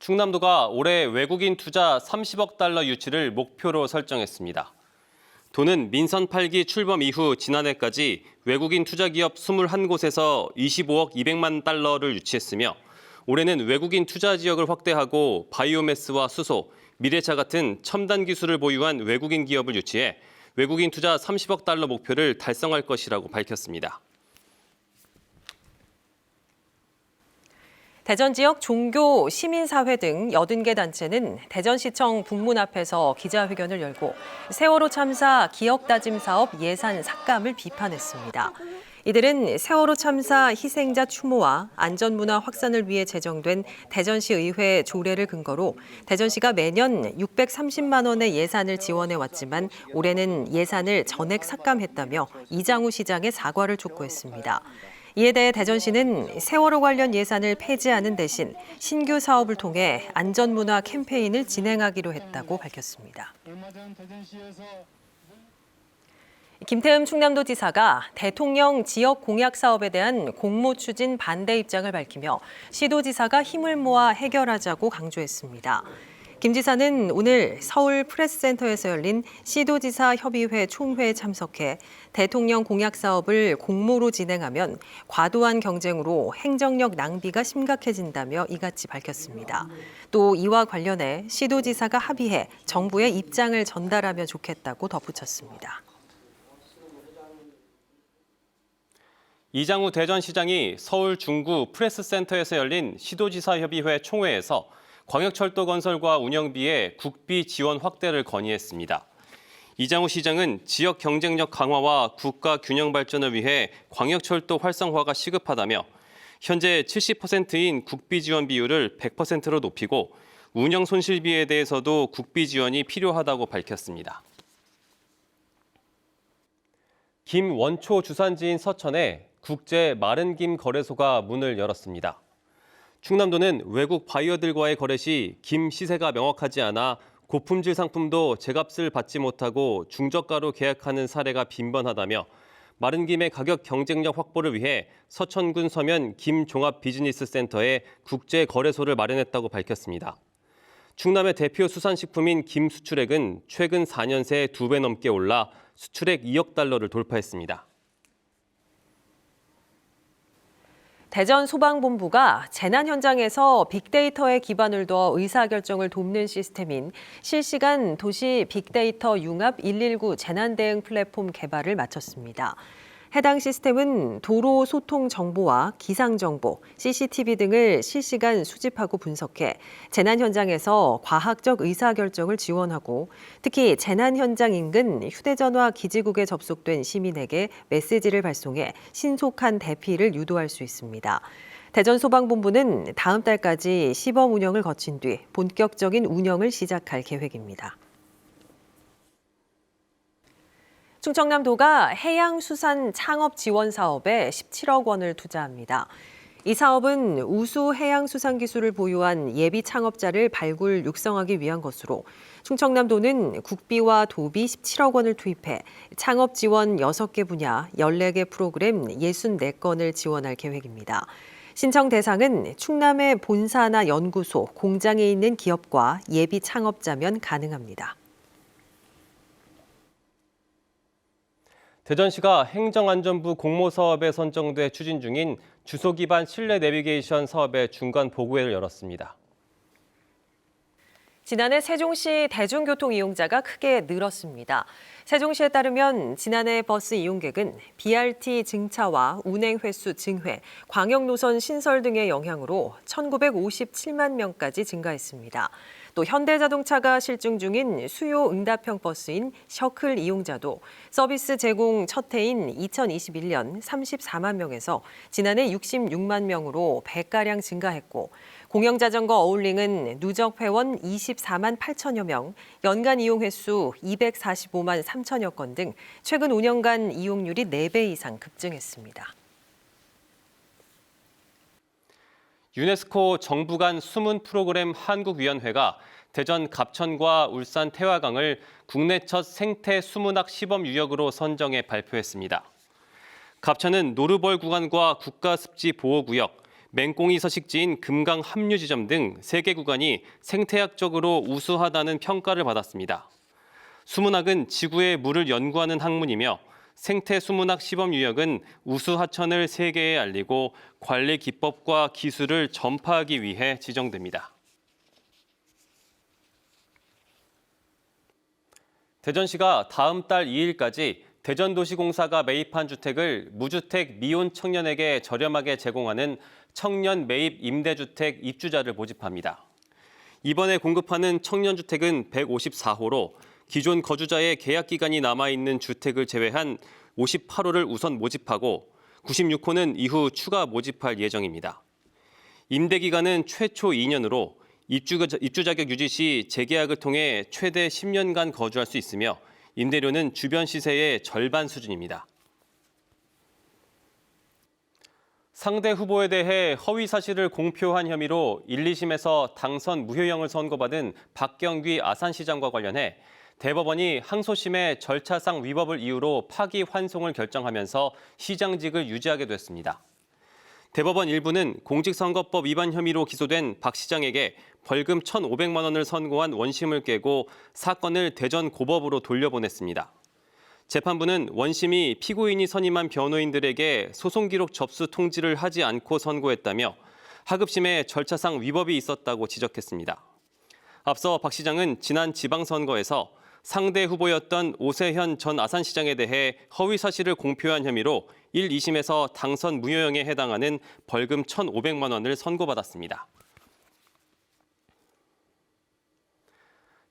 충남도가 올해 외국인 투자 30억 달러 유치를 목표로 설정했습니다. 도는 민선 8기 출범 이후 지난해까지 외국인 투자 기업 21곳에서 25억 200만 달러를 유치했으며 올해는 외국인 투자 지역을 확대하고 바이오매스와 수소, 미래차 같은 첨단 기술을 보유한 외국인 기업을 유치해 외국인 투자 30억 달러 목표를 달성할 것이라고 밝혔습니다. 대전 지역 종교, 시민사회 등 80개 단체는 대전시청 북문 앞에서 기자회견을 열고 세월호 참사 기억다짐 사업 예산 삭감을 비판했습니다. 이들은 세월호 참사 희생자 추모와 안전문화 확산을 위해 제정된 대전시 의회 조례를 근거로 대전시가 매년 630만 원의 예산을 지원해왔지만 올해는 예산을 전액 삭감했다며 이장우 시장의 사과를 촉구했습니다. 이에 대해 대전시는 세월호 관련 예산을 폐지하는 대신 신규 사업을 통해 안전문화 캠페인을 진행하기로 했다고 밝혔습니다. 김태흠 충남도지사가 대통령 지역 공약 사업에 대한 공모 추진 반대 입장을 밝히며 시도지사가 힘을 모아 해결하자고 강조했습니다. 김 지사는 오늘 서울 프레스센터에서 열린 시도지사 협의회 총회에 참석해 대통령 공약 사업을 공모로 진행하면 과도한 경쟁으로 행정력 낭비가 심각해진다며 이같이 밝혔습니다. 또 이와 관련해 시도지사가 합의해 정부의 입장을 전달하면 좋겠다고 덧붙였습니다. 이장우 대전시장이 서울 중구 프레스센터에서 열린 시도지사 협의회 총회에서 광역철도 건설과 운영비의 국비 지원 확대를 건의했습니다. 이장우 시장은 지역 경쟁력 강화와 국가 균형 발전을 위해 광역철도 활성화가 시급하다며 현재 70%인 국비 지원 비율을 100%로 높이고 운영 손실비에 대해서도 국비 지원이 필요하다고 밝혔습니다. 김 원초 주산지인 서천에 국제 마른 김 거래소가 문을 열었습니다. 충남도는 외국 바이어들과의 거래 시 김 시세가 명확하지 않아 고품질 상품도 제값을 받지 못하고 중저가로 계약하는 사례가 빈번하다며 마른 김의 가격 경쟁력 확보를 위해 서천군 서면 김 종합 비즈니스 센터에 국제 거래소를 마련했다고 밝혔습니다. 충남의 대표 수산식품인 김 수출액은 최근 4년 새 2배 넘게 올라 수출액 2억 달러를 돌파했습니다. 대전 소방본부가 재난 현장에서 빅데이터에 기반을 둬 의사결정을 돕는 시스템인 실시간 도시 빅데이터 융합 119 재난대응 플랫폼 개발을 마쳤습니다. 해당 시스템은 도로 소통 정보와 기상 정보, CCTV 등을 실시간 수집하고 분석해 재난 현장에서 과학적 의사결정을 지원하고 특히 재난 현장 인근 휴대전화 기지국에 접속된 시민에게 메시지를 발송해 신속한 대피를 유도할 수 있습니다. 대전소방본부는 다음 달까지 시범 운영을 거친 뒤 본격적인 운영을 시작할 계획입니다. 충청남도가 해양수산 창업 지원 사업에 17억 원을 투자합니다. 이 사업은 우수 해양수산 기술을 보유한 예비 창업자를 발굴 육성하기 위한 것으로 충청남도는 국비와 도비 17억 원을 투입해 창업 지원 6개 분야 14개 프로그램 64건을 지원할 계획입니다. 신청 대상은 충남의 본사나 연구소, 공장에 있는 기업과 예비 창업자면 가능합니다. 대전시가 행정안전부 공모사업에 선정돼 추진 중인 주소 기반 실내 내비게이션 사업의 중간 보고회를 열었습니다. 지난해 세종시 대중교통 이용자가 크게 늘었습니다. 세종시에 따르면 지난해 버스 이용객은 BRT 증차와 운행 횟수 증회, 광역노선 신설 등의 영향으로 1,957만 명까지 증가했습니다. 또 현대자동차가 실증 중인 수요 응답형 버스인 셔클 이용자도 서비스 제공 첫 해인 2021년 34만 명에서 지난해 66만 명으로 배가량 증가했고 공영자전거 어울링은 누적 회원 24만 8천여 명, 연간 이용 횟수 245만 3천여 건 등 최근 5년간 이용률이 4배 이상 급증했습니다. 유네스코 정부 간 수문 프로그램 한국위원회가 대전 갑천과 울산 태화강을 국내 첫 생태 수문학 시범 유역으로 선정해 발표했습니다. 갑천은 노르벌 구간과 국가습지 보호구역, 맹꽁이 서식지인 금강 합류지점 등 3개 구간이 생태학적으로 우수하다는 평가를 받았습니다. 수문학은 지구의 물을 연구하는 학문이며 생태수문학 시범 유역은 우수 하천을 세계에 알리고 관리 기법과 기술을 전파하기 위해 지정됩니다. 대전시가 다음 달 2일까지 대전도시공사가 매입한 주택을 무주택 미혼 청년에게 저렴하게 제공하는 청년 매입 임대주택 입주자를 모집합니다. 이번에 공급하는 청년주택은 154호로 기존 거주자의 계약 기간이 남아있는 주택을 제외한 58호를 우선 모집하고 96호는 이후 추가 모집할 예정입니다. 임대 기간은 최초 2년으로 입주 자격 유지 시 재계약을 통해 최대 10년간 거주할 수 있으며 임대료는 주변 시세의 절반 수준입니다. 상대 후보에 대해 허위 사실을 공표한 혐의로 1, 2심에서 당선 무효형을 선고받은 박경귀 아산시장과 관련해 대법원이 항소심의 절차상 위법을 이유로 파기환송을 결정하면서 시장직을 유지하게 됐습니다. 대법원 1부는 공직선거법 위반 혐의로 기소된 박 시장에게 벌금 1,500만 원을 선고한 원심을 깨고 사건을 대전 고법으로 돌려보냈습니다. 재판부는 원심이 피고인이 선임한 변호인들에게 소송 기록 접수 통지를 하지 않고 선고했다며 하급심에 절차상 위법이 있었다고 지적했습니다. 앞서 박 시장은 지난 지방선거에서 상대 후보였던 오세현 전 아산시장에 대해 허위 사실을 공표한 혐의로 1, 2심에서 당선 무효형에 해당하는 벌금 1,500만 원을 선고받았습니다.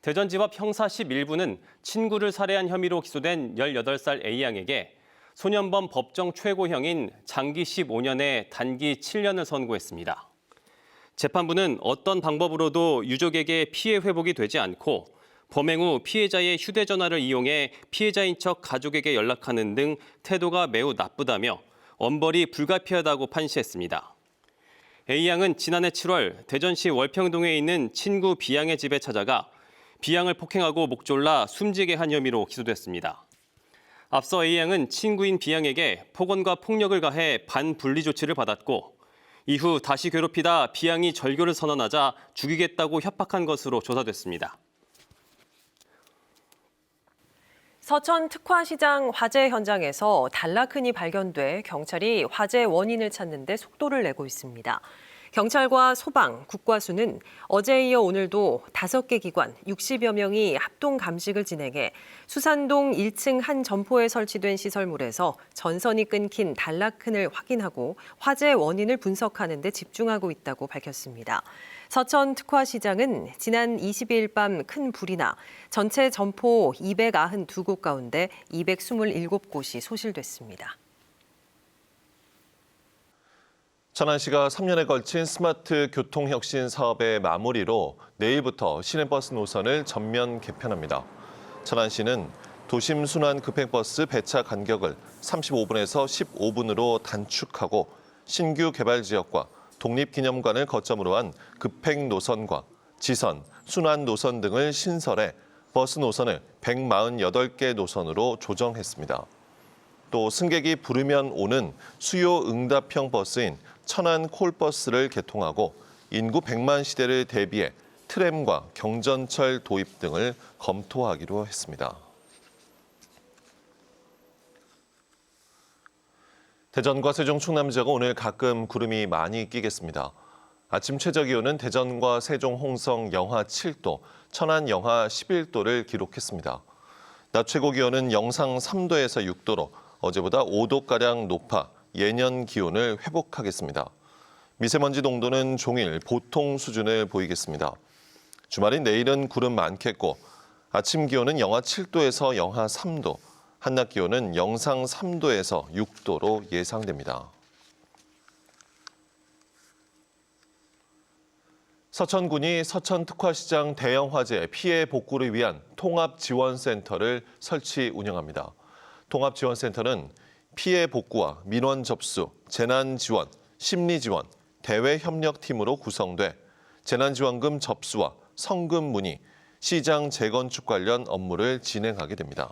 대전지법 형사 11부는 친구를 살해한 혐의로 기소된 18살 A양에게 소년범 법정 최고형인 장기 15년에 단기 7년을 선고했습니다. 재판부는 어떤 방법으로도 유족에게 피해 회복이 되지 않고 범행 후 피해자의 휴대전화를 이용해 피해자인 척 가족에게 연락하는 등 태도가 매우 나쁘다며 엄벌이 불가피하다고 판시했습니다. A양은 지난해 7월 대전시 월평동에 있는 친구 B양의 집에 찾아가 B양을 폭행하고 목 졸라 숨지게 한 혐의로 기소됐습니다. 앞서 A양은 친구인 B양에게 폭언과 폭력을 가해 반분리 조치를 받았고 이후 다시 괴롭히다 B양이 절교를 선언하자 죽이겠다고 협박한 것으로 조사됐습니다. 서천 특화시장 화재 현장에서 단락흔이 발견돼 경찰이 화재 원인을 찾는 데 속도를 내고 있습니다. 경찰과 소방, 국과수는 어제에 이어 오늘도 5개 기관 60여 명이 합동 감식을 진행해 수산동 1층 한 점포에 설치된 시설물에서 전선이 끊긴 단락흔을 확인하고 화재 원인을 분석하는 데 집중하고 있다고 밝혔습니다. 서천 특화시장은 지난 22일 밤 큰 불이 나 전체 점포 292곳 가운데 227곳이 소실됐습니다. 천안시가 3년에 걸친 스마트 교통혁신 사업의 마무리로 내일부터 시내버스 노선을 전면 개편합니다. 천안시는 도심 순환 급행버스 배차 간격을 35분에서 15분으로 단축하고 신규 개발 지역과 독립기념관을 거점으로 한 급행 노선과 지선, 순환 노선 등을 신설해 버스 노선을 148개 노선으로 조정했습니다. 또 승객이 부르면 오는 수요 응답형 버스인 천안 콜버스를 개통하고 인구 100만 시대를 대비해 트램과 경전철 도입 등을 검토하기로 했습니다. 대전과 세종, 충남 지역은 오늘 가끔 구름이 많이 끼겠습니다. 아침 최저기온은 대전과 세종, 홍성 영하 7도, 천안 영하 11도를 기록했습니다. 낮 최고기온은 영상 3도에서 6도로 어제보다 5도가량 높아 예년 기온을 회복하겠습니다. 미세먼지 농도는 종일 보통 수준을 보이겠습니다. 주말인 내일은 구름 많겠고 아침 기온은 영하 7도에서 영하 3도, 한낮 기온은 영상 3도에서 6도로 예상됩니다. 서천군이 서천특화시장 대형 화재 피해 복구를 위한 통합지원센터를 설치 운영합니다. 통합지원센터는 피해 복구와 민원 접수, 재난지원, 심리지원, 대외협력팀으로 구성돼 재난지원금 접수와 성금 문의, 시장 재건축 관련 업무를 진행하게 됩니다.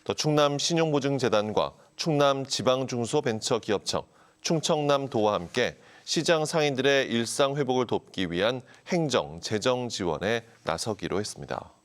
또 충남신용보증재단과 충남지방중소벤처기업청, 충청남도와 함께 시장 상인들의 일상 회복을 돕기 위한 행정, 재정 지원에 나서기로 했습니다.